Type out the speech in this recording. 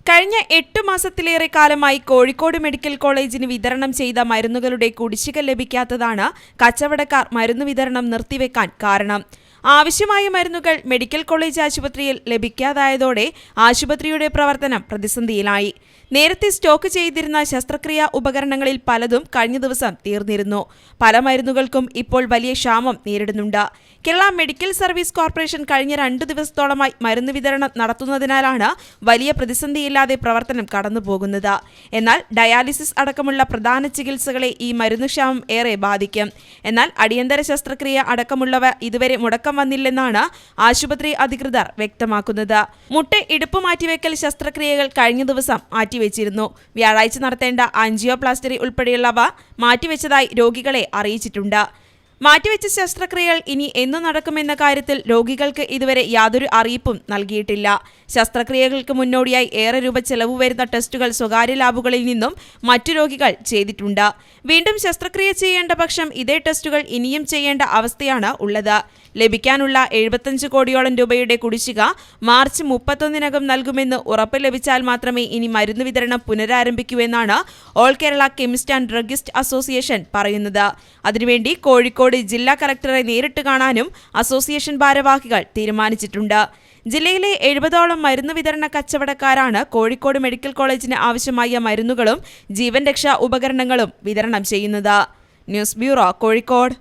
കഴിഞ്ഞ 8 മാസത്തിലേറെ കാലമായി കോഴിക്കോട് മെഡിക്കൽ കോളേജിന് വിതരണം ചെയ്ത മരുന്നുകളുടെ കുടിശ്ശിക ലഭിക്കാത്തതാണ് കച്ചവടക്കാർ മരുന്ന് വിതരണം നിർത്തിവെക്കാൻ കാരണം. ആവശ്യമായ മരുന്നുകൾ മെഡിക്കൽ കോളേജ് ആശുപത്രിയിൽ ലഭിക്കാതായതോടെ ആശുപത്രിയുടെ പ്രവർത്തനം പ്രതിസന്ധിയിലായി. നേരത്തെ സ്റ്റോക്ക് ചെയ്തിരുന്ന ശസ്ത്രക്രിയാ ഉപകരണങ്ങളിൽ പലതും കഴിഞ്ഞ ദിവസം തീർന്നിരുന്നു. പല മരുന്നുകൾക്കും ഇപ്പോൾ വലിയ ക്ഷാമം നേരിടുന്നുണ്ട്. കേരള മെഡിക്കൽ സർവീസ് കോർപ്പറേഷൻ കഴിഞ്ഞ 2 ദിവസത്തോളമായി മരുന്ന് വിതരണം നടത്തുന്നതിനാലാണ് വലിയ പ്രതിസന്ധിയില്ലാതെ പ്രവർത്തനം കടന്നുപോകുന്നത്. എന്നാൽ ഡയാലിസിസ് അടക്കമുള്ള പ്രധാന ചികിത്സകളെ ഈ മരുന്നുക്ഷാമം ഏറെ ബാധിക്കും. എന്നാൽ അടിയന്തര ശസ്ത്രക്രിയ അടക്കമുള്ളവ ഇതുവരെ മുടക്കം വന്നില്ലെന്നാണ് ആശുപത്രി അധികൃതർ വ്യക്തമാക്കുന്നത്. ഇടുപ്പ് മാറ്റിവെക്കൽ ശസ്ത്രക്രിയകൾ കഴിഞ്ഞ ദിവസം മാറ്റിവെച്ചിരുന്നു. വ്യാഴാഴ്ച നടത്തേണ്ട ആൻജിയോപ്ലാസ്റ്ററി ഉൾപ്പെടെയുള്ളവ മാറ്റിവെച്ചതായി രോഗികളെ അറിയിച്ചിട്ടുണ്ട്. മാറ്റിവെച്ച ശസ്ത്രക്രിയകൾ ഇനി എന്നു നടക്കുമെന്ന കാര്യത്തിൽ രോഗികൾക്ക് ഇതുവരെ യാതൊരു അറിയിപ്പും നൽകിയിട്ടില്ല. ശസ്ത്രക്രിയകൾക്ക് മുന്നോടിയായി ഏറെ രൂപ ചെലവ് വരുന്ന ടെസ്റ്റുകൾ സ്വകാര്യ ലാബുകളിൽ നിന്നും മറ്റു രോഗികൾ ചെയ്തിട്ടുണ്ട്. വീണ്ടും ശസ്ത്രക്രിയ ചെയ്യേണ്ട പക്ഷം ഇതേ ടെസ്റ്റുകൾ ഇനിയും ചെയ്യേണ്ട അവസ്ഥയാണ് ഉള്ളത്. ലഭിക്കാനുള്ള 75 കോടിയോളം രൂപയുടെ കുടിശ്ശിക മാർച്ച് 31-നകം നൽകുമെന്ന് ഉറപ്പ് ലഭിച്ചാൽ മാത്രമേ ഇനി മരുന്ന് വിതരണം പുനരാരംഭിക്കൂവെന്നാണ് all Kerala chemist and druggist association പറയുന്നത്. അതിനുവേണ്ടി കോഴിക്കോട് ജില്ലാ കളക്ടറെ നേരിട്ട് കാണാനും അസോസിയേഷൻ ഭാരവാഹികൾ തീരുമാനിച്ചിട്ടുണ്ട്. ജില്ലയിലെ 70ഓളം മരുന്ന് വിതരണ കച്ചവടക്കാരാണ് കോഴിക്കോട് മെഡിക്കൽ കോളേജിന് ആവശ്യമായ മരുന്നുകളും ജീവൻ രക്ഷാ ഉപകരണങ്ങളും വിതരണം ചെയ്യുന്നത്. News bureau, Kozhikode.